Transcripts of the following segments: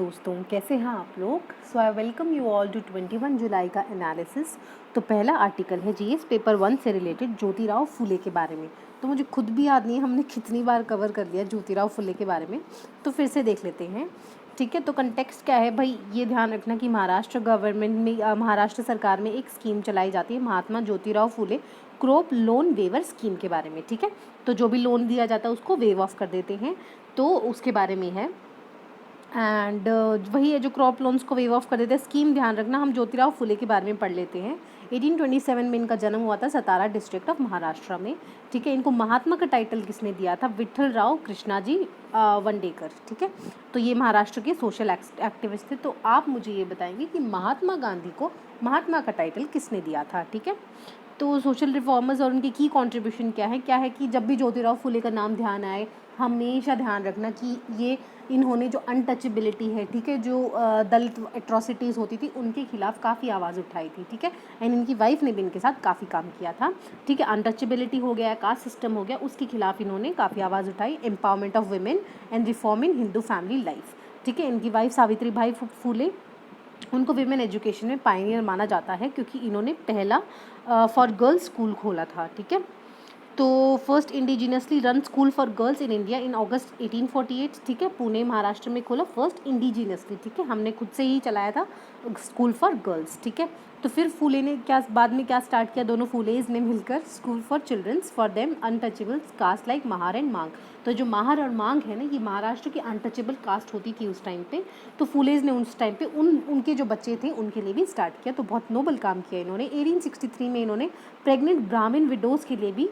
दोस्तों, कैसे हैं आप लोग। So I welcome you all to 21 जुलाई का एनालिसिस। तो पहला आर्टिकल है जीएस पेपर 1 से रिलेटेड ज्योतिराव फुले के बारे में। तो मुझे खुद भी याद नहीं है हमने कितनी बार कवर कर लिया ज्योतिराव फुले के बारे में, तो फिर से देख लेते हैं। ठीक है, तो कंटेक्स्ट क्या है भाई, ये ध्यान रखना कि महाराष्ट्र गवर्नमेंट में महाराष्ट्र सरकार में एक स्कीम चलाई जाती है Mahatma Jyotirao Phule crop loan waiver scheme के बारे में। ठीक है, तो जो भी लोन दिया जाता है उसको वेव ऑफ कर देते हैं, तो उसके बारे में है। एंड वही है जो क्रॉप लोन्स को वेव ऑफ कर देते हैं। स्कीम ध्यान रखना, हम ज्योतिराव फुले के बारे में पढ़ लेते हैं। 1827 में इनका जन्म हुआ था सतारा डिस्ट्रिक्ट ऑफ महाराष्ट्र में। ठीक है, इनको महात्मा का टाइटल किसने दिया था, विठल राव कृष्णाजी वंडेकर। ठीक है, तो ये महाराष्ट्र के सोशल एक्टिविस्ट थे। तो आप मुझे ये बताएंगे कि महात्मा गांधी को महात्मा का टाइटल किसने दिया था। ठीक है, तो सोशल रिफॉर्मर्स और उनके की कंट्रीब्यूशन क्या है कि जब भी ज्योतिराव फुले का नाम ध्यान आए हमेशा ध्यान रखना कि ये इन्होंने जो अनटचेबिलिटी है, ठीक है, जो दलित एट्रॉसिटीज़ होती थी उनके खिलाफ काफ़ी आवाज़ उठाई थी। ठीक है, एंड इनकी वाइफ ने भी इनके साथ काफ़ी काम किया था। ठीक है, अनटचेबिलिटी हो गया, कास्ट सिस्टम हो गया, उसके खिलाफ इन्होंने काफ़ी आवाज़ उठाई। Empowerment of women and reform in Hindu family life. ठीक है, इनकी वाइफ सावित्री बाई फुले, उनको विमेन एजुकेशन में पायनियर माना जाता है क्योंकि इन्होंने पहला फॉर गर्ल्स स्कूल खोला था। ठीक है, तो first indigenously run school for girls in India in August 1848। ठीक है, पुणे महाराष्ट्र में खोला फर्स्ट इंडिजिनसली। ठीक है, हमने खुद से ही चलाया था स्कूल फॉर गर्ल्स। ठीक है, तो फिर फूले ने क्या बाद में क्या स्टार्ट किया, दोनों फूलेज ने मिलकर school for childrens for them untouchables caste like Mahar and Mang. तो जो महार और मांग है ना, ये महाराष्ट्र की अनटचेबल कास्ट होती थी उस टाइम पे। तो फूलेज ने उस टाइम पे उनके जो बच्चे थे उनके लिए भी स्टार्ट किया। तो बहुत नोबल काम किया इन्होंने। 1863 में इन्होंने प्रेग्नेंट ब्राह्मण विडोज़ के लिए भी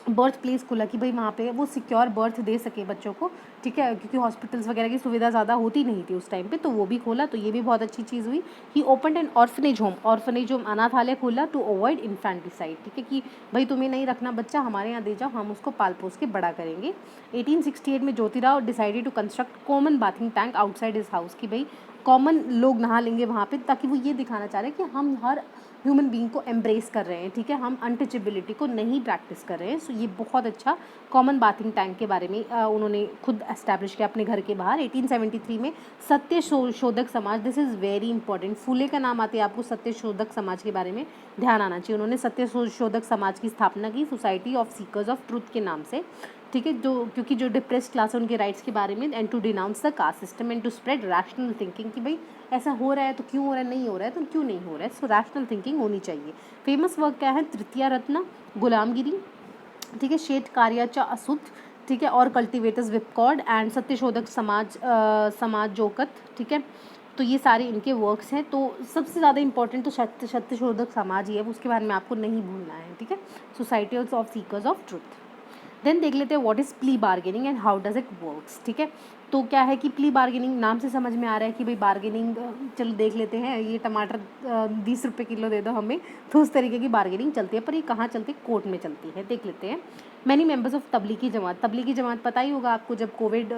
बर्थ प्लेस खोला कि भाई वहाँ पे वो सिक्योर बर्थ दे सके बच्चों को। ठीक है, क्योंकि हॉस्पिटल्स वगैरह की सुविधा ज़्यादा होती नहीं थी उस टाइम पे, तो वो भी खोला। तो ये भी बहुत अच्छी चीज़ हुई। ही ओपनड एन ऑर्फनेज होम अनाथालय खोला टू अवॉइड इन्फेंटिसाइड। ठीक है, कि भाई तुम्हें नहीं रखना बच्चा, हमारे यहाँ दे जाओ, हम उसको पाल पोस के बड़ा करेंगे। 1868 में Jyotirao decided to construct common bathing tank outside his house, कि भाई कॉमन लोग नहा लेंगे वहाँ पे, ताकि वो ये दिखाना चाह रहे हैं कि हम हर ह्यूमन बीइंग को एम्ब्रेस कर रहे हैं। ठीक है, हम अनटचेबिलिटी को नहीं प्रैक्टिस कर रहे हैं। सो ये बहुत अच्छा कॉमन बाथिंग टैंक के बारे में उन्होंने खुद एस्टैब्लिश किया अपने घर के बाहर। 1873 में सत्य शोधक समाज, दिस इज़ वेरी इंपॉर्टेंट, फुले का नाम आते ही आपको सत्य शोधक समाज के बारे में ध्यान आना चाहिए। उन्होंने सत्य शोधक समाज की स्थापना की society of seekers of truth के नाम से। ठीक है, जो क्योंकि जो डिप्रेस्ड क्लास है उनके राइट्स के बारे में, and to denounce the caste system and to spread rational thinking, कि भाई ऐसा हो रहा है तो क्यों हो रहा है, नहीं हो रहा है तो क्यों नहीं हो रहा है। सो रैशनल थिंकिंग होनी चाहिए। फेमस वर्क क्या है, तृतीया रत्न, गुलामगिरी, ठीक है, श्वेत कार्याचा अशुद्ध, ठीक है, और कल्टिवेटर्स विपकॉर्ड एंड सत्यशोधक समाज जोकत। ठीक है, तो ये सारे इनके वर्क्स हैं। तो सबसे ज़्यादा इंपॉर्टेंट तो सत्यशोधक समाज ही है, उसके बारे में आपको नहीं भूलना है। ठीक है, society of seekers of truth. Then देख लेते हैं what is plea bargaining and how does it works. ठीक है, तो क्या है कि प्ली बार्गेनिंग नाम से समझ में आ रहा है कि भाई बार्गेनिंग, चलो देख लेते हैं, ये टमाटर 20 रुपये किलो दे दो हमें, तो उस तरीके की बार्गेनिंग चलती है। पर ये कहाँ चलती है, कोर्ट में चलती है। देख लेते हैं। Many members of Tablighi Jamaat पता ही होगा आपको, जब कोविड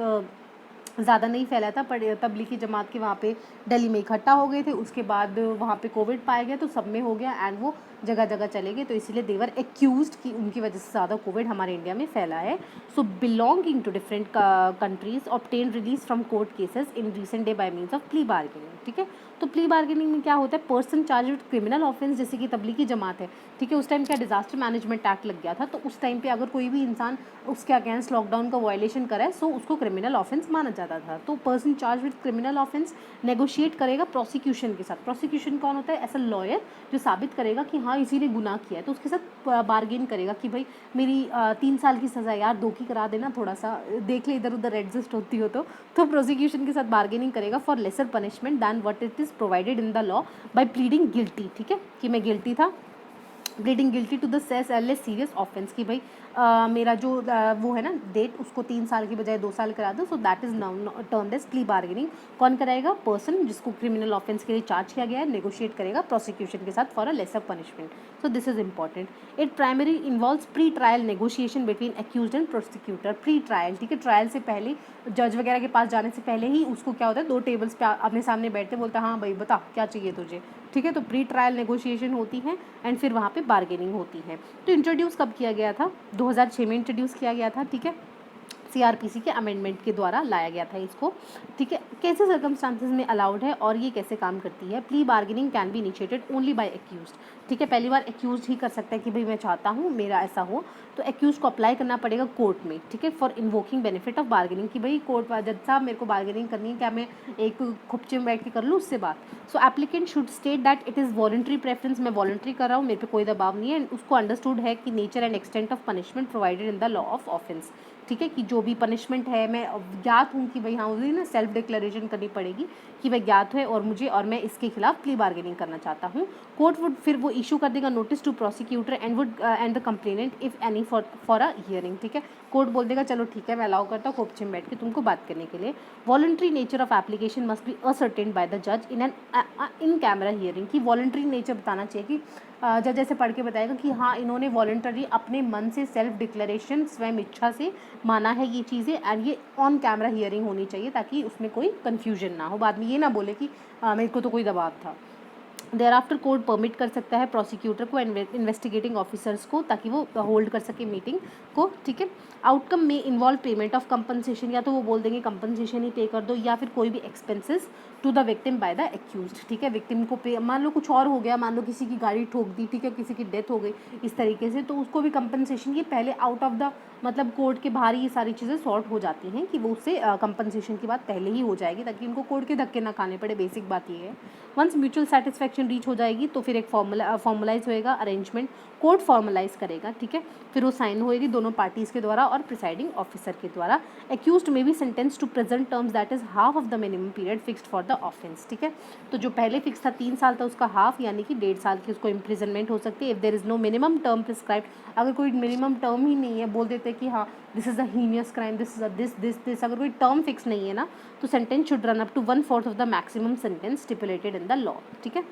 ज़्यादा नहीं फैला था, पर तबलीगी जमात के वहाँ पे दिल्ली में इकट्ठा हो गए थे। उसके बाद वहाँ पे कोविड पाया गया तो सब में हो गया, एंड वो जगह जगह चले गए। तो इसीलिए देवर एक्यूज्ड कि उनकी वजह से ज़्यादा कोविड हमारे इंडिया में फैला है। So belonging to different countries obtain release from court cases in recent day by means of plea bargaining. ठीक है, तो प्ली बार्गेनिंग में क्या होता है, person charge with criminal offence, जैसे कि तबलीगी जमात है। ठीक है, उस टाइम क्या डिजास्टर मैनेजमेंट एक्ट लग गया था, तो उस टाइम पे अगर कोई भी इंसान उसके अगेंस्ट लॉकडाउन का वायलेशन करे सो उसको क्रिमिनल ऑफेंस माना जाता था। तो person charge with criminal offence negotiate करेगा प्रोसिक्यूशन के साथ। प्रोसिक्यूशन कौन होता है, ऐसा लॉयर जो साबित करेगा कि हाँ इसी ने गुनाह किया है, तो उसके साथ बार्गेन करेगा कि भाई मेरी 3 साल की सज़ा यार 2 की करा देना, थोड़ा सा देख ले इधर उधर एडजस्ट होती हो तो प्रोसिक्यूशन के साथ बार्गेनिंग करेगा for lesser punishment than what it is provided in the law by pleading guilty. ठीक है, कि मैं गिल्टी था, pleading guilty to the less serious offence, कि भाई मेरा जो वो है ना डेट, उसको 3 साल की बजाय 2 साल करा दो। So that is now termed as plea bargaining. कौन कराएगा, पर्सन जिसको क्रिमिनल ऑफेंस के लिए चार्ज किया गया है, नेगोशिएट करेगा प्रोसिक्यूशन के साथ for a lesser punishment. So this is important. It primary involves pre trial negotiation between accused and prosecutor. Pre trial, ठीक है, ट्रायल से पहले, जज वगैरह के पास जाने से पहले ही उसको क्या होता है, 2 टेबल्स पे अपने सामने बैठते, बोलता है हाँ भाई बता क्या चाहिए तुझे। ठीक है, तो प्री ट्रायल नेगोशिएशन होती है एंड फिर वहाँ पे बार्गेनिंग होती है। तो इंट्रोड्यूस कब किया गया था, 2006 में इंट्रोड्यूस किया गया था। ठीक है, CRPC के अमेंडमेंट के द्वारा लाया गया था इसको, ठीक है। कैसे सर्कमस्टांसेस में अलाउड है और ये कैसे काम करती है। Plea bargaining can be initiated only by accused, ठीक है। पहली बार एक्यूज्ड ही कर सकता है कि भाई मैं चाहता हूँ मेरा ऐसा हो, तो एक्यूज को अप्लाई करना पड़ेगा कोर्ट में, ठीक है, for invoking benefit of bargaining, कि भाई कोर्ट जज साहब मेरे को बार्गेनिंग करनी है, क्या मैं एक खुपचे में बैठ के कर लूँ उससे बात। So applicant should state that it is voluntary preference, मैं वॉलंटरी कर रहा हूँ, मेरे पे कोई दबाव नहीं है। उसको अंडरस्टूड है कि nature and extent of punishment provided in the law of offence, ठीक है, कि जो भी पनिशमेंट है मैं ज्ञात हूँ कि भाई हाँ मुझे ना सेल्फ डिक्लेरेशन करनी पड़ेगी कि भाई ज्ञात है और मैं इसके खिलाफ प्ली बार्गेनिंग करना चाहता हूँ। कोर्ट वुड फिर वो इशू कर देगा notice to prosecutor and the complainant if any for a hearing, ठीक है। कोर्ट बोल देगा चलो ठीक है मैं अलाउ करता हूँ कोर्ट में बैठ के तुमको बात करने के लिए। Voluntary nature of application must be ascertain by the जज इन कैमरा हियरिंग, की वॉलंटरी नेचर बताना चाहिए कि जज ऐसे पढ़ के बताएगा कि हाँ इन्होंने वॉलंटरी अपने मन से सेल्फ डिक्लेरेशन स्वयं इच्छा से माना है ये चीज़ें, एंड ये ऑन कैमरा हियरिंग होनी चाहिए ताकि उसमें कोई कन्फ्यूजन ना हो, बाद में ये ना बोले कि मेरे को तो कोई दबाव था। देयर आफ्टर कोर्ट परमिट कर सकता है प्रोसिक्यूटर को इन्वेस्टिगेटिंग ऑफिसर्स को, ताकि वो होल्ड कर सके मीटिंग को, ठीक है। आउटकम में इन्वॉल्व पेमेंट ऑफ कंपनसेशन, या तो वो बोल देंगे कंपनसेशन ही पे कर दो, या फिर कोई भी expenses to the victim by the accused, ठीक है। विक्टिम को पे, मान लो कुछ और हो गया, मान लो किसी की गाड़ी ठोक दी, ठीक है, किसी की डेथ हो गई इस तरीके से, तो उसको भी कंपनसेशन, ये पहले आउट ऑफ द मतलब कोर्ट के बाहर ये सारी चीज़ें सॉर्ट हो जाती हैं कि वो उससे कंपनसेशन की बात पहले ही हो जाएगी ताकि उनको कोर्ट के धक्के ना खाने पड़े, बेसिक बात ये है। वंस म्यूचुअल सेटिस्फैक्शन रीच हो जाएगी तो फिर एक फॉर्मलाइज होएगा अरेंजमेंट, कोर्ट फॉर्मलाइज करेगा, ठीक है, फिर वो साइन होएगी दोनों पार्टीज़ के द्वारा और प्रिसाइडिंग ऑफिसर के द्वारा। Accused may be sentence to present terms that is half of the minimum period fixed for the offence, ठीक है। तो जो पहले फिक्स था 3 साल था उसका हाफ यानी कि 1.5 साल की उसको इम्प्रिजनमेंट हो सकती है if there is no minimum term prescribed. अगर कोई मिनिमम टर्म ही नहीं है, बोल देते कि हाँ this is a heinous crime, this is a this, अगर कोई टर्म फिक्स नहीं है ना तो sentence should run up to 1/4 of the maximum sentence stipulated in the law, ठीक है।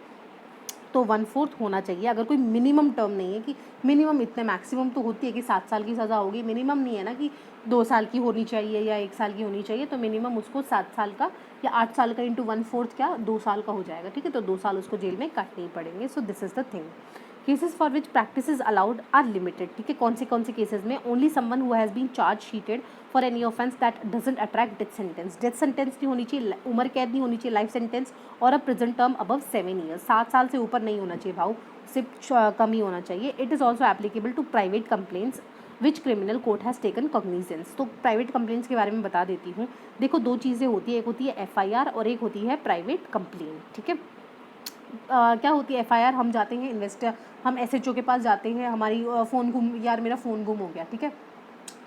तो 1/4 होना चाहिए, अगर कोई मिनिमम टर्म नहीं है कि मिनिमम इतने, मैक्सिमम तो होती है कि 7 साल की सज़ा होगी, मिनिमम नहीं है ना कि 2 साल की होनी चाहिए या 1 साल की होनी चाहिए, तो मिनिमम उसको 7 साल का या 8 साल का इंटू 1/4 क्या 2 साल का हो जाएगा, ठीक है। तो 2 साल उसको जेल में काटने ही पड़ेंगे। So this is the thing. Cases for which practice allowed are limited, ठीक है। कौन से केसेस में, only someone who has been charge sheeted for any offence that doesn't attract death sentence, death sentence नहीं होनी चाहिए, उम्र कैद नहीं होनी चाहिए, लाइफ सेंटेंस और a present term above 7 years, 7 साल से ऊपर नहीं होना चाहिए भाव, सिर्फ कम ही होना चाहिए। It is also applicable to private complaints which criminal court has taken cognizance. तो प्राइवेट कंप्लेंट्स के बारे में बता देती हूँ। देखो 2 चीज़ें होती है, एक होती है FIR और एक होती है प्राइवेट कंप्लेंट, ठीक है। क्या होती है FIR, हम जाते हैं हम SHO के पास जाते हैं, हमारी फ़ोन गुम, यार मेरा फ़ोन गुम हो गया, ठीक है,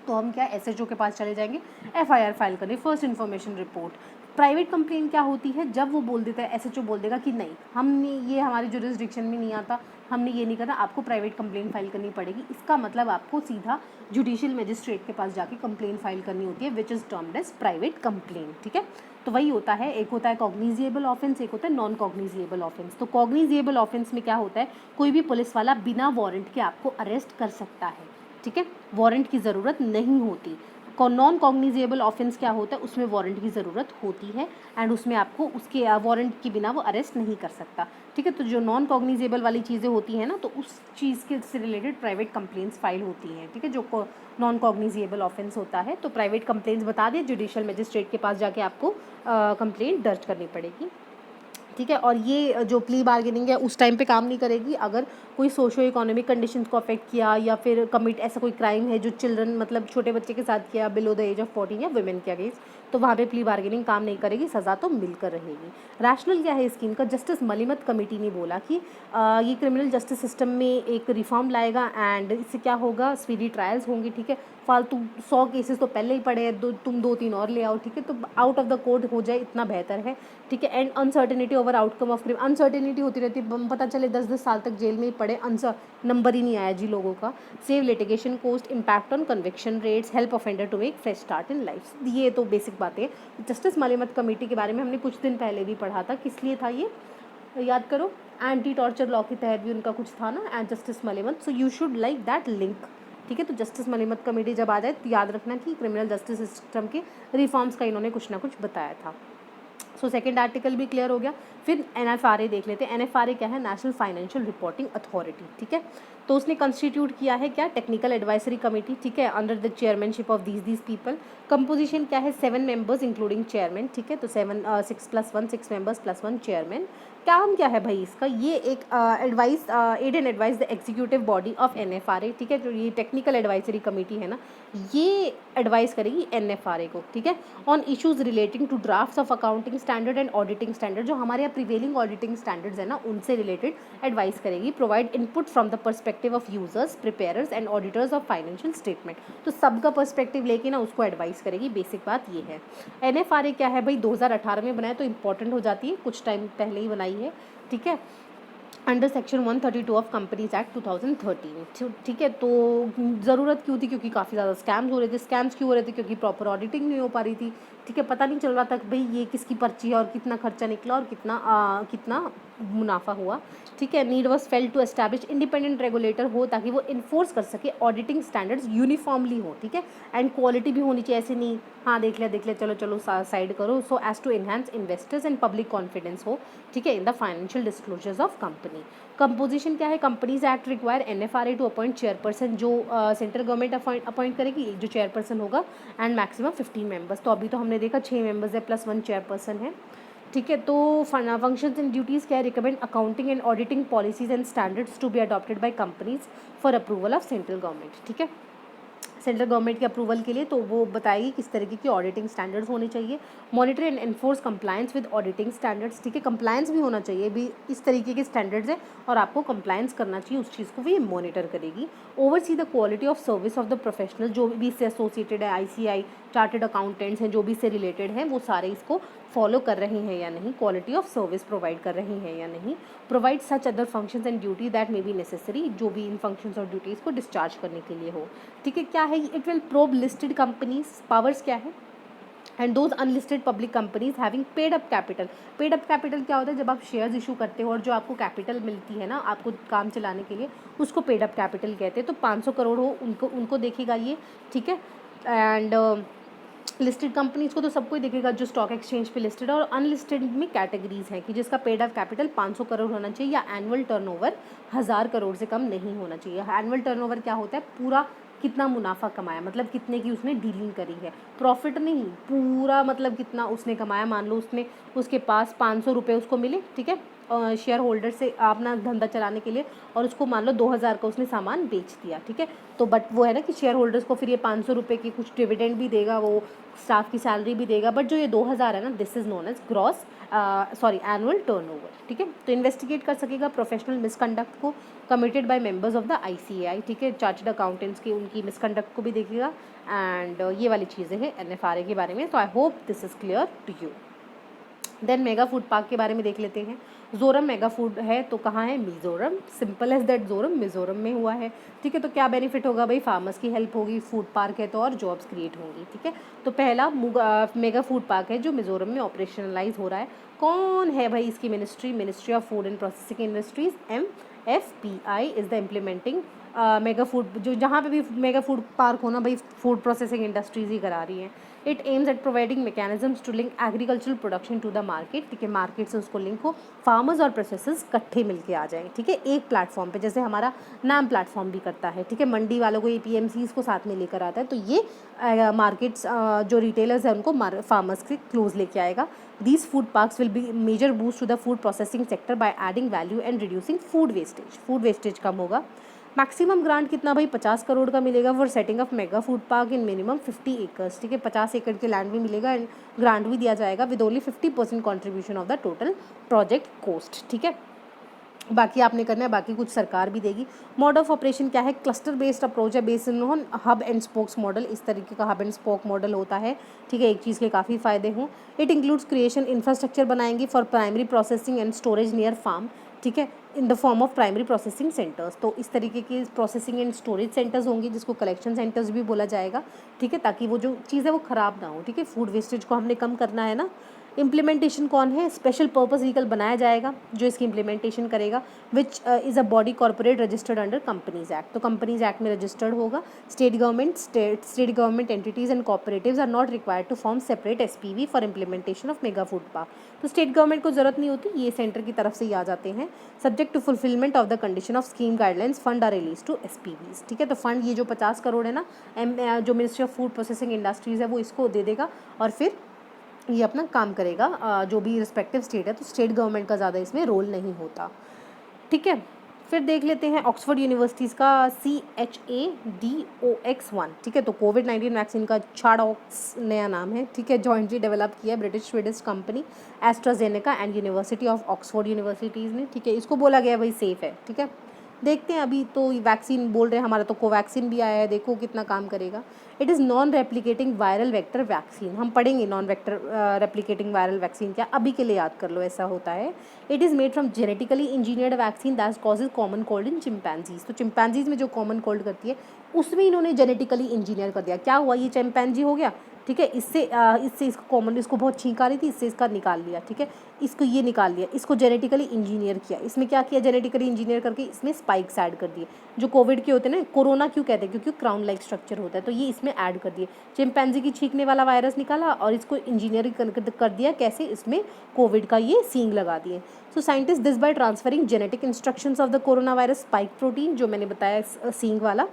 तो हम क्या SHO के पास चले जाएंगे FIR फाइल करने, first information report. Private complaint क्या होती है, जब वो बोल देता है SHO बोल देगा कि नहीं हमने ये हमारी जुरिस्डिक्शन में नहीं आता, हमने ये नहीं करना, आपको प्राइवेट कंप्लेंट फाइल करनी पड़ेगी। इसका मतलब आपको सीधा जुडिशियल मजिस्ट्रेट के पास जाके कंप्लेंट फाइल करनी होती है, which is termed as private complaint, ठीक है। तो वही होता है, एक होता है कॉग्निजिएबल ऑफेंस, एक होता है नॉन कॉग्निजिएबल ऑफेंस। तो कॉग्निजिएबल ऑफेंस में क्या होता है, कोई भी पुलिस वाला बिना वारंट के आपको अरेस्ट कर सकता है, ठीक है, वारंट की ज़रूरत नहीं होती। नॉन कॉग्निजेबल ऑफेंस क्या होता है, उसमें वारंट की ज़रूरत होती है एंड उसमें आपको उसके वारंट के बिना वो अरेस्ट नहीं कर सकता, ठीक है। तो जो नॉन कॉग्निजेबल वाली चीज़ें होती हैं ना, तो उस चीज़ के से रिलेटेड प्राइवेट कंप्लेंट्स फाइल होती हैं, ठीक है। जो नॉन कॉग्निजेबल ऑफेंस होता है, तो प्राइवेट कंप्लेंट्स बता दें, जुडिशियल मजिस्ट्रेट के पास जाके आपको कंप्लेंट दर्ज करनी पड़ेगी, ठीक है। और ये जो प्ली बार्गेनिंग है उस टाइम पे काम नहीं करेगी अगर कोई सोशो इकोनॉमिक कंडीशंस को अफेक्ट किया या फिर कमिट ऐसा कोई क्राइम है जो चिल्ड्रन मतलब छोटे बच्चे के साथ किया बिलो द एज ऑफ 14 या वुमेन के अगेंस्ट, तो वहाँ पे प्ली बार्गेनिंग काम नहीं करेगी, सज़ा तो मिलकर रहेगी। रैशनल क्या है स्कीम का, जस्टिस मलिमत कमेटी ने बोला कि ये क्रिमिनल जस्टिस सिस्टम में एक रिफॉर्म लाएगा एंड इससे क्या होगा, स्पीडी ट्रायल्स होंगी, ठीक है। फालतू 100 केसेस तो पहले ही पड़े हैं, तुम 2-3 और ले आओ, ठीक है, तो आउट ऑफ द कोर्ट हो जाए इतना बेहतर है, ठीक है। And uncertainty over outcome of crime, uncertainty होती रहती है, पता चले 10-10 साल तक जेल में ही पड़े, नंबर ही नहीं आया जी लोगों का। Save litigation cost, impact on conviction rates, help offender to make fresh start in life, ये तो बेसिक बातें हैं। जस्टिस मलिमत कमेटी के बारे में हमने कुछ दिन पहले भी पढ़ा था, किस लिए था ये याद करो, एंटी टॉर्चर लॉ के तहत भी उनका कुछ था ना, and justice Malimath, so you should like that link, ठीक है। तो जस्टिस मलिमत कमेटी जब आ जाए तो याद रखना कि क्रिमिनल जस्टिस सिस्टम के रिफॉर्म्स का इन्होंने कुछ ना कुछ बताया था। सो सेकंड आर्टिकल भी क्लियर हो गया। फिर NFRA देख लेते हैं। NFRA क्या है? नेशनल फाइनेंशियल रिपोर्टिंग अथॉरिटी, ठीक है। तो उसने कंस्टिट्यूट किया है क्या? टेक्निकल एडवाइजरी कमेटी, ठीक है, under the chairmanship of these people. Composition क्या है? 7 मेंबर्स इंक्लूडिंग चेयरमैन, ठीक है। तो 6 मेंबर्स प्लस 1 चेयरमैन। काम क्या है भाई इसका? ये एक aid and advise the executive body of NFRA, ठीक है। जो ये टेक्निकल एडवाइजरी कमेटी है ना, ये एडवाइस करेगी NFRA को, ठीक है, on issues relating to drafts of accounting standard and auditing standard. जो हमारे यहाँ प्रिवेलिंग ऑडिटिंग स्टैंडर्ड्स है ना, उनसे रिलेटेड एडवाइस करेगी। Provide input from the perspective of users, preparers and auditors of financial statement. तो सबका पर्सपेक्टिव लेके ना उसको एडवाइस करेगी। बेसिक बात ये है। NFRA क्या है भाई? 2018 में बनाया, तो इंपॉर्टेंट हो जाती है, कुछ टाइम पहले ही बनाई है, ठीक है, under section 132 of companies act 2013, ठीक है। तो ज़रूरत क्यों थी? क्योंकि काफ़ी ज़्यादा स्कैम्स हो रहे थे। स्कैम्स क्यों हो रहे थे? क्योंकि प्रॉपर ऑडिटिंग नहीं हो पा रही थी, ठीक है। पता नहीं चल रहा था कि भाई ये किसकी पर्ची है और कितना खर्चा निकला और कितना मुनाफा हुआ, ठीक है। Need was felt to establish independent regulator हो, ताकि वो इन्फोर्स कर सके ऑडिटिंग स्टैंडर्ड्स यूनिफॉर्मली हो, ठीक है, एंड क्वालिटी भी होनी चाहिए। ऐसे नहीं हाँ देख लिया चलो साइड करो। So as to enhance investors and public confidence हो, ठीक है, in the financial disclosures of company. Composition क्या है? Companies act require NFRA to appoint chairperson, जो सेंट्रल गवर्नमेंट अपॉइंट करेगी, जो चेयरपर्सन होगा, एंड मैक्सिमम 15 मेंबर्स। तो अभी तो हमने देखा 6 मेंबर्स है प्लस 1 चेयरपर्सन है, ठीक है। तो फंक्शंस एंड ड्यूटीज़ क्या है? Recommend accounting and auditing policies and standards to be adopted by companies for approval of central government, ठीक है। सेंट्रल गवर्नमेंट के अप्रूवल के लिए तो वो बताएगी किस तरीके की ऑडिटिंग स्टैंडर्ड्स होने चाहिए। Monitor and enforce compliance with auditing standards, ठीक है। कंप्लायंस भी होना चाहिए, भी इस तरीके के स्टैंडर्ड्स है और आपको कंप्लायंस करना चाहिए, उस चीज़ को भी ये मॉनिटर करेगी। Oversee the quality of service of the professional, जो भी इससे एसोसिएटेड है, ICI चार्टर्ड अकाउंटेंट्स हैं, जो भी इससे रिलेटेड हैं, वो सारे इसको फॉलो कर रहे हैं या नहीं, क्वालिटी ऑफ सर्विस प्रोवाइड कर रहे हैं या नहीं। Provide such other functions and duty that may be necessary, जो भी इन फंक्शंस और ड्यूटीज़ को डिस्चार्ज करने के लिए हो, ठीक है। क्या है? It will probe listed companies powers, क्या है? And those unlisted public companies having paid up capital. Paid up capital क्या होता है? जब आप शेयर्स इशू करते हो और जो आपको कैपिटल मिलती है ना आपको काम चलाने के लिए, उसको पेड अप कैपिटल कहते हैं। तो 500 करोड़ हो, उनको देखेगा ये, ठीक है। एंड लिस्टेड कंपनीज को तो सबको ही देखेगा जो स्टॉक एक्सचेंज पे लिस्टेड है। और अनलिस्टेड में कैटेगरीज हैं कि जिसका पेड अप कैपिटल 500 करोड़ होना चाहिए या एनुअल टर्नओवर 1000 करोड़ से कम नहीं होना चाहिए। एनुअल टर्नओवर क्या होता है? पूरा कितना मुनाफा कमाया, मतलब कितने की उसने डीलिंग करी है, प्रॉफिट नहीं, पूरा मतलब कितना उसने कमाया। मान लो उसके पास 500 रुपये उसको मिले, ठीक है, शेयर होल्डर से अपना धंधा चलाने के लिए, और उसको मान लो 2000 का उसने सामान बेच दिया, ठीक है। तो बट वो है ना कि शेयर होल्डर्स को फिर ये 500 रुपये की कुछ डिविडेंड भी देगा, वो स्टाफ की सैलरी भी देगा, बट जो ये 2000 है ना, this is known as gross annual turnover, ठीक है। तो इन्वेस्टिगेट कर सकेगा प्रोफेशनल मिसकंडक्ट को committed by members of the ICAI, ठीक है। चार्टर्ड अकाउंटेंट्स की उनकी मिसकंडक्ट को भी देखेगा। एंड ये वाली चीज़ें हैं NFRA के बारे में। तो I hope this is clear to you. Then mega food park के बारे में देख लेते हैं। जोरम मेगा फूड है तो कहाँ है? Mizoram. Simple as that, Zoram Mizoram में हुआ है, ठीक है। तो क्या बेनिफिट होगा भाई? फार्मर्स की हेल्प होगी, फूड पार्क है तो और जॉब्स क्रिएट होंगी, ठीक है। तो पहला मेगा फूड पार्क है जो मिज़ोरम में ऑपरेशनलाइज हो रहा है। कौन है भाई इसकी ministry? Ministry of food and processing industries, MFPI is the implementing mega food. जो जहाँ पे भी मेगा फूड पार्क होना भाई, फूड प्रोसेसिंग इंडस्ट्रीज़ ही करा रही हैं। It aims at providing mechanisms to link agricultural production to the market, ठीक है। मार्केट से उसको लिंक हो, फार्मर्स और प्रोसेसर्स इकट्ठे मिलके आ जाएं, ठीक है, एक प्लेटफॉर्म पे, जैसे हमारा नाम प्लेटफॉर्म भी करता है, ठीक है। मंडी वालों को APMCs को साथ में लेकर आता है, तो ये मार्केट्स जो रिटेलर्स हैं उनको फार्मर्स के क्लोज लेके आएगा। These food parks will be major boost to the food processing sector by adding value and reducing food wastage. Food wastage कम होगा। मैक्सिमम ग्रांट कितना भाई? 50 करोड़ का मिलेगा for setting up mega food park in minimum 50 acres, ठीक है। 50 एकड़ के land भी मिलेगा एंड ग्रांट भी दिया जाएगा with only 50% contribution of the total project cost, ठीक है। बाकी आपने करना है, बाकी कुछ सरकार भी देगी। मोड ऑफ ऑपरेशन क्या है? क्लस्टर बेस्ड अप्रोच है, based on hub and spokes model. इस तरीके का हब एंड स्पोक मॉडल होता है, ठीक है। एक चीज़ के काफ़ी फ़ायदे हों। इट इंक्लूड्स क्रिएशन इंफ्रास्ट्रक्चर बनाएंगे for primary processing and storage near farm, ठीक है, in the form of primary processing centres. तो इस तरीके के प्रोसेसिंग एंड स्टोरेज सेंटर्स होंगे, जिसको कलेक्शन सेंटर्स भी बोला जाएगा, ठीक है, ताकि वो जो चीज़ है वो ख़राब ना हो, ठीक है। फूड वेस्टेज को हमने कम करना है ना। इम्प्लीमेंटेशन कौन है, स्पेशल पर्पस व्हीकल बनाया जाएगा जो इसकी इम्प्लीमेंटेशन करेगा, which is a body corporate registered under companies act. तो कंपनीज एक्ट में रजिस्टर्ड होगा। State government entities and cooperatives are not required to form separate SPV for implementation of mega food park. तो state government को जरूरत नहीं होती, ये centre की तरफ से ही आ जाते हैं। Subject to fulfilment of the condition of scheme guidelines fund are release to SPVs. ठीक है, तो फंड ये जो 50 करोड़ है ना, जो ministry of food processing industries है वो इसको दे देगा और फिर ये अपना काम करेगा, जो भी रिस्पेक्टिव स्टेट है। तो स्टेट गवर्नमेंट का ज़्यादा इसमें रोल नहीं होता। ठीक है, फिर देख लेते हैं ऑक्सफोर्ड यूनिवर्सिटीज़ का CHADOX1। ठीक है, तो कोविड-19 वैक्सीन का चाडॉक्स नया नाम है। ठीक है, जॉइंटली डेवलप किया है British Swedish company AstraZeneca and university of Oxford universities ने। ठीक है, इसको बोला गया भाई सेफ़ है। ठीक है, देखते हैं, अभी तो वैक्सीन बोल रहे हैं, हमारा तो कोवैक्सीन भी आया है, देखो कितना काम करेगा। It is non replicating viral vector vaccine. हम पढ़ेंगे नॉन रेप्लिकेटिंग वायरल वैक्सीन क्या, अभी के लिए याद कर लो, ऐसा होता है। It is made from genetically engineered vaccine that causes common cold in chimpanzees. तो चिंपैंजीज में जो कॉमन कोल्ड करती है उसमें इन्होंने जेनेटिकली इंजीनियर कर दिया। क्या हुआ, ये चिंपैंजी हो गया। ठीक है, इससे इसको कॉमन, इसको बहुत छींक आ रही थी, इससे इसका निकाल लिया। ठीक है, इसको ये निकाल लिया, इसको जेनेटिकली इंजीनियर किया। इसमें क्या किया, जेनेटिकली इंजीनियर करके इसमें स्पाइक्स ऐड कर दिए। जो कोविड के होते हैं ना, कोरोना क्यों कहते हैं, क्योंकि क्राउन लाइक स्ट्रक्चर होता है, तो ये इसमें ऐड कर दिए। चिंपैंजी की छींकने वाला वायरस निकाला और इसको इंजीनियरिंग कर दिया। कैसे, इसमें कोविड का ये सींग लगा दिए। So scientist this by transferring genetic instructions of the corona virus spike protein, जो मैंने बताया सींग वाला,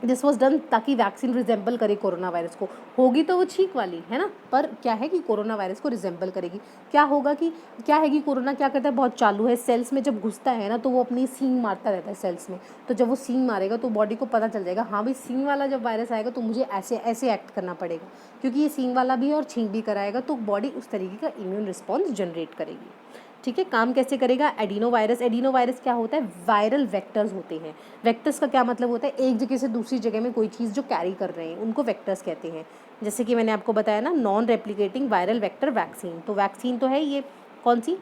दिस वॉज डन ताकि वैक्सीन रिजेंबल करे कोरोना वायरस को। होगी तो वो छींक वाली है ना, पर क्या है कि कोरोना वायरस को रिजेंबल करेगी। क्या होगा कि क्या है कि कोरोना क्या करता है, बहुत चालू है, सेल्स में जब घुसता है ना तो वो अपनी सींग मारता रहता है सेल्स में। तो जब वो सींग मारेगा तो बॉडी को पता चल जाएगा, हाँ भाई सींग वाला जब वायरस आएगा तो मुझे ऐसे ऐसे एक्ट करना पड़ेगा, क्योंकि ये सींग वाला भी है और छींक भी कराएगा, तो बॉडी उस तरीके का इम्यून रिस्पॉन्स जनरेट करेगी। ठीक है, काम कैसे करेगा, एडिनो वायरस क्या होता है, वायरल वेक्टर्स होते हैं। वेक्टर्स का क्या मतलब होता है, एक जगह से दूसरी जगह में कोई चीज़ जो कैरी कर रहे हैं उनको वेक्टर्स कहते हैं। जैसे कि मैंने आपको बताया ना, non replicating viral vector vaccine, तो वैक्सीन तो है ये कौन सी,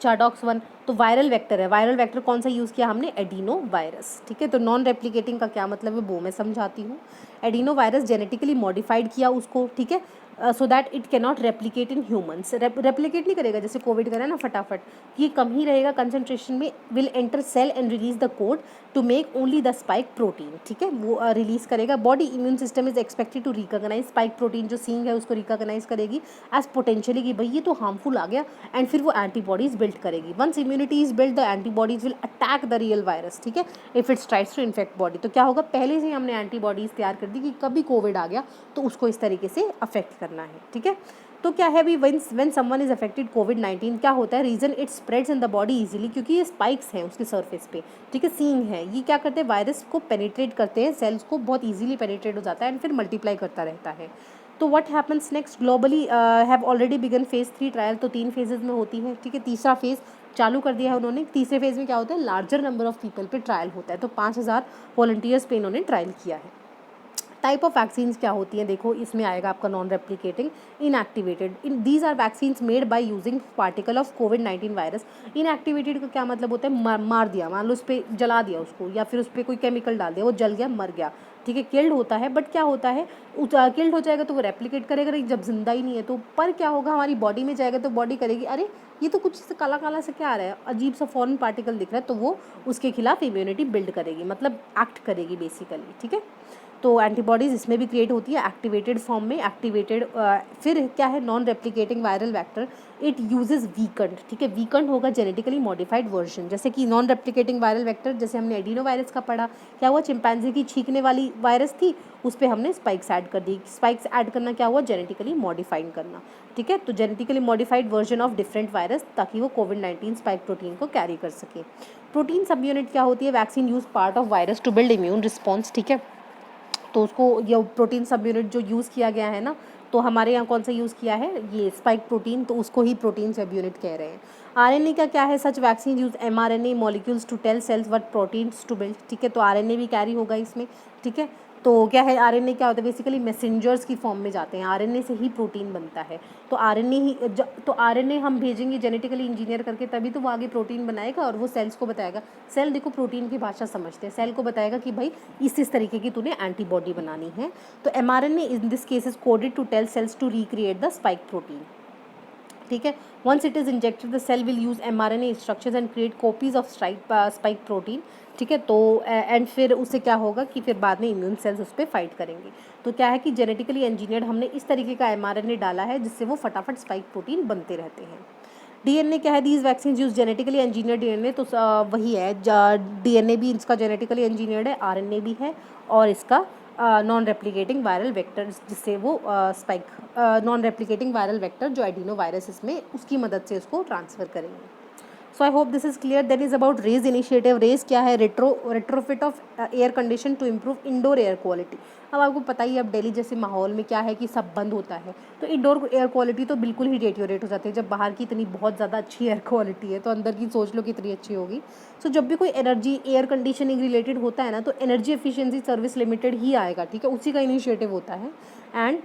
चाडॉक्स1, तो वायरल वेक्टर है। वायरल वेक्टर कौन सा यूज़ किया हमने, एडिनो वायरस। ठीक है, तो नॉन रेप्लिकेटिंग का क्या मतलब है वो मैं समझाती हूँ। एडिनो वायरस जेनेटिकली मॉडिफाइड किया उसको, ठीक है, so that it cannot replicate in humans. Replicate नहीं करेगा जैसे कोविड करा ना फटाफट, ये कम ही रहेगा कंसंट्रेशन में, will enter cell and release the code to make only the spike protein. ठीक है, वो रिलीज करेगा। Body immune system is expected to recognise spike protein, जो सींग है उसको रिकॉग्नाइज करेगी एज पोटेंशियली कि भाई ये तो हार्मफुल आ गया, एंड फिर वो एंटीबॉडीज बिल्ड करेगी। Once immunity is build, the antibodies will attack the real virus. ठीक है, if its tries to infect body, तो क्या होगा, पहले से ही हमने एंटीबॉडीज तैयार कर दी कि कभी कोविड आ गया तो उसको इस तरीके से अफेक्ट करना है। ठीक है, तो क्या है अभी, व्हेन समवन इज अफेक्टेड कोविड-19 क्या होता है, reason it spreads in the body easily, क्योंकि ये स्पाइक्स हैं उसके सरफेस पे। ठीक है, सींग है, ये क्या करते हैं, वायरस को पेनिट्रेट करते हैं, सेल्स को बहुत इजीली पेनिट्रेट हो जाता है एंड फिर मल्टीप्लाई करता रहता है। तो what happens next, globally have already begun phase 3 trial, तो 3 फेजेज में होती है। ठीक है, तीसरा फेज़ चालू कर दिया है उन्होंने। तीसरे फेज़ में क्या होता है, लार्जर नंबर ऑफ पीपल पे ट्रायल होता है, तो 5000 वॉलंटियर्स पे इन्होंने ट्रायल किया है। टाइप ऑफ वैक्सीन्स क्या होती हैं, देखो इसमें आएगा आपका non replicating, inactivated. In these are vaccines made by using particle of कोविड-19 वायरस। इनएक्टिवेटेड का क्या मतलब होता है, मार दिया, मान लो उस पर जला दिया उसको, या फिर उस पर कोई केमिकल डाल दिया, वो जल गया, मर गया। ठीक है, किल्ड होता है, बट क्या होता है, किल्ड हो जाएगा तो वो रेप्लिकेट करेगा, जब जिंदा ही नहीं है तो, पर क्या होगा, हमारी बॉडी में जाएगा तो बॉडी करेगी, अरे ये तो कुछ से काला काला से क्या आ रहा है, अजीब सा फॉरेन पार्टिकल दिख रहा है, तो वो उसके खिलाफ इम्यूनिटी बिल्ड करेगी, मतलब एक्ट करेगी बेसिकली। ठीक है, तो एंटीबॉडीज़ इसमें भी क्रिएट होती है एक्टिवेटेड फॉर्म में। एक्टिवेटेड फिर क्या है, non replicating viral vector, it uses weakened. ठीक है, वीकंड होगा जेनेटिकली मॉडिफाइड वर्जन, जैसे कि नॉन रेप्लिकेटिंग वायरल वेक्टर, जैसे हमने एडिनो वायरस का पढ़ा, क्या हुआ, चिंपैंजी की छींकने वाली वायरस थी, उस पर हमने स्पाइक्स ऐड कर दी। स्पाइक्स ऐड करना क्या हुआ, जेनेटिकली मॉडिफाइड करना। ठीक है, तो genetically modified version of different virus, ताकि वो कोविड-19 स्पाइक प्रोटीन को कैरी कर सके। प्रोटीन सब यूनिट क्या होती है, vaccine use part of virus to build immune response. ठीक है, तो उसको ये प्रोटीन सब यूनिट जो यूज़ किया गया है ना, तो हमारे यहाँ कौन सा यूज़ किया है, ये स्पाइक प्रोटीन, तो उसको ही प्रोटीन सब यूनिट कह रहे हैं। आरएनए का क्या है, such vaccine use mRNA molecules to tell cells what proteins to build. ठीक है, तो आरएनए भी कैरी होगा इसमें। ठीक है, तो क्या है, आरएनए क्या होता है, बेसिकली मैसेंजर्स की फॉर्म में जाते हैं, आरएनए से ही प्रोटीन बनता है। तो आरएनए हम भेजेंगे जेनेटिकली इंजीनियर करके, तभी तो वो आगे प्रोटीन बनाएगा और वो सेल्स को बताएगा। सेल देखो प्रोटीन की भाषा समझते हैं, सेल को बताएगा कि भाई इस तरीके की तूने एंटीबॉडी बनानी है। तो mRNA in this case is coded to tell cells to recreate the spike protein. ठीक है। Once it is injected the cell will use mRNA structures and create copies of spike protein, ठीक है। तो and फिर उससे क्या होगा कि फिर बाद में इम्यून सेल्स उस पर फाइट करेंगे। तो क्या है कि जेनेटिकली इंजीनियर्ड हमने इस तरीके का mRNA डाला है जिससे वो फटाफट स्पाइक प्रोटीन बनते रहते हैं। डीएनए क्या है, these vaccine use genetically engineered DNA, तो वही है, डीएनए भी इसका जेनेटिकली इंजीनियर्ड है, आरएनए भी है, और इसका नॉन रेप्लिकेटिंग वायरल वेक्टर, जिससे वो नॉन रेप्लिकेटिंग वायरल वेक्टर जो एडिनो वायरस इसमें उसकी मदद से उसको ट्रांसफ़र करेंगे। So I hope this is clear. Then is about raise initiative. Raise क्या है, retrofit of air condition to improve indoor air quality. अब आपको पता ही है अब दिल्ली जैसे माहौल में क्या है कि सब बंद होता है, तो इंडोर एयर क्वालिटी तो बिल्कुल ही डेटियोरेट हो जाती है। जब बाहर की इतनी बहुत ज़्यादा अच्छी एयर क्वालिटी है तो अंदर की सोच लो कितनी अच्छी होगी। सो जब भी कोई एनर्जी एयर कंडीशनिंग रिलेटेड होता है ना, तो एनर्जी एफिशिएंसी सर्विस लिमिटेड ही आएगा, ठीक है, उसी का इनिशिएटिव होता है। एंड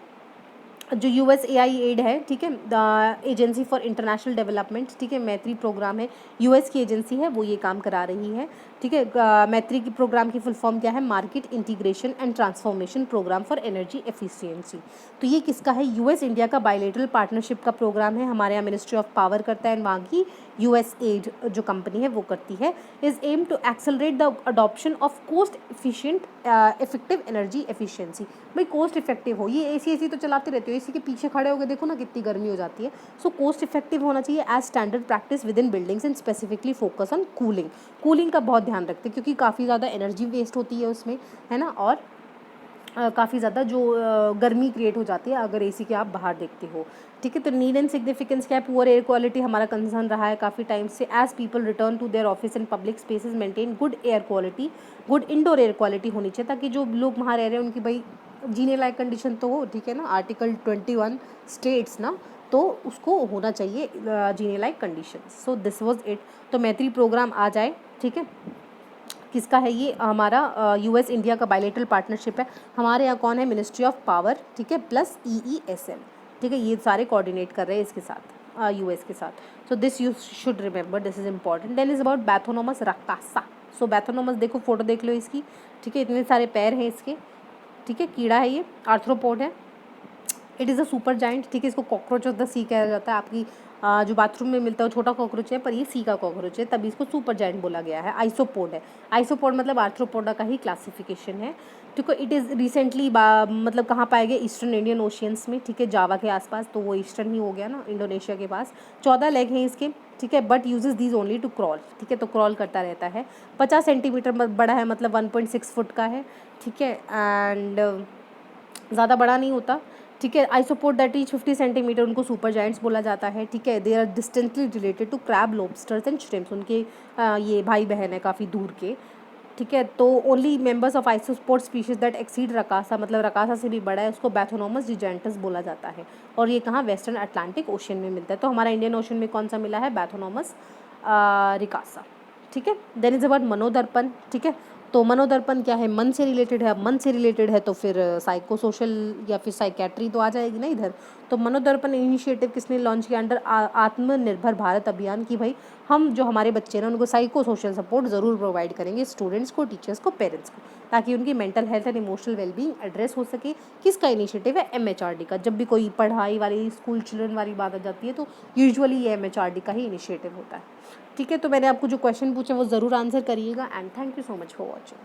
जो USAID है, ठीक है, the agency for international development, ठीक है, मैत्री प्रोग्राम है, यूएस की एजेंसी है, वो ये काम करा रही है, ठीक है। मैत्री की प्रोग्राम की फुल फॉर्म क्या है, market integration and transformation programme for energy efficiency. तो ये किसका है, यूएस इंडिया का बायलैटरल पार्टनरशिप का प्रोग्राम है। हमारे यहाँ मिनिस्ट्री ऑफ पावर करता है, वहाँ की USAID जो कंपनी है वो करती है। Is aim to accelerate the adoption of cost efficient effective energy efficiency. भाई कोस्ट इफेक्टिव हो, ये एसी तो चलाते रहते हो, एसी के पीछे खड़े होकर देखो ना कितनी गर्मी हो जाती है। सो कोस्ट इफेक्टिव होना चाहिए as standard practice with in buildings and specifically focus on cooling का बहुत ध्यान रखते हैं, क्योंकि काफ़ी ज़्यादा एनर्जी वेस्ट होती है उसमें, है ना, और काफ़ी ज़्यादा जो गर्मी क्रिएट हो जाती है अगर एसी के आप बाहर देखते हो, ठीक है। तो नीड एंड सिग्निफिकेंस क्या है, पुअर एयर क्वालिटी हमारा कंसर्न रहा है काफ़ी टाइम से। As people return to their office and public spaces maintain good air quality, good indoor air quality होनी चाहिए, ताकि जो लोग वहाँ रह रहे हैं उनकी भाई जीने लायक कंडीशन तो हो, ठीक है ना। आर्टिकल 21 स्टेट्स ना, तो उसको होना चाहिए जीने लायक condition. So this was it. तो मैत्री प्रोग्राम आ जाए, ठीक है, किसका है ये, हमारा यूएस इंडिया का बायलैटरल पार्टनरशिप है। हमारे यहाँ कौन है, मिनिस्ट्री ऑफ पावर, ठीक है, प्लस EESL, ठीक है, ये सारे कोऑर्डिनेट कर रहे हैं इसके साथ, यूएस के साथ। So this you should remember, this is important. Then is about Bathynomus raksasa. So Bathynomus देखो, फोटो देख लो इसकी, ठीक है, इतने सारे पैर हैं इसके, ठीक है, कीड़ा है ये, आर्थ्रोपोड है। It is a super giant, ठीक है, इसको कॉकरोच ऑफ द सी कहा जाता है। आपकी जो बाथरूम में मिलता है छोटा कॉकरोच है, पर ये सी का कॉकरोच है, तभी इसको सुपर जाइंट बोला गया है। आइसोपोड है, आइसोपोड मतलब आर्थ्रोपोडा का ही क्लासिफिकेशन है, ठीक है। इट इज़ रिसेंटली मतलब कहाँ पाए गए, ईस्टर्न इंडियन ओशियंस में, ठीक है, जावा के आसपास, तो वो ईस्टर्न ही हो गया ना, इंडोनेशिया के पास। 14 लेग हैं इसके, ठीक है, but uses these only to crawl, ठीक है, तो क्रॉल करता रहता है। 50 सेंटीमीटर बड़ा है, मतलब 1.6 फुट का है, ठीक है, एंड ज़्यादा बड़ा नहीं होता, ठीक है। आइसोपोड दैट इज 50 सेंटीमीटर, उनको सुपर जायंट्स बोला जाता है, ठीक है। They are distantly related to crab, lobsters and shrimps, उनके ये भाई बहन है काफ़ी दूर के, ठीक है। तो only members of isopod species that exceed raksasa, मतलब रकासा से भी बड़ा है, उसको बैथोनोमस जिजेंटस बोला जाता है। और ये कहाँ, वेस्टर्न अटलांटिक ओशन में मिलता है। तो हमारा इंडियन ओशन में कौन सा मिला है, बैथोनोमस रिकासा, ठीक है। देन इज अबाउट मनोदर्पण, ठीक है। तो मनोदर्पण क्या है, मन से रिलेटेड है। अब मन से रिलेटेड है तो फिर साइको सोशल या फिर साइकेट्री तो आ जाएगी ना इधर। तो मनोदर्पण इनिशिएटिव किसने लॉन्च किया, अंडर आत्मनिर्भर भारत अभियान की। भाई हम जो हमारे बच्चे ना उनको साइको सोशल सपोर्ट ज़रूर प्रोवाइड करेंगे, स्टूडेंट्स को, टीचर्स को, पेरेंट्स को, ताकि उनकी mental health and emotional wellbeing address हो सके। किसका इनिशिएटिव है, MHRD का। जब भी कोई पढ़ाई वाली, स्कूल चिल्ड्रन वाली बात आ जाती है तो यूजुअली ये MHRD का ही इनिशिएटिव होता है, ठीक है। तो मैंने आपको जो क्वेश्चन पूछा वो ज़रूर आंसर करिएगा, and thank you so much for watching.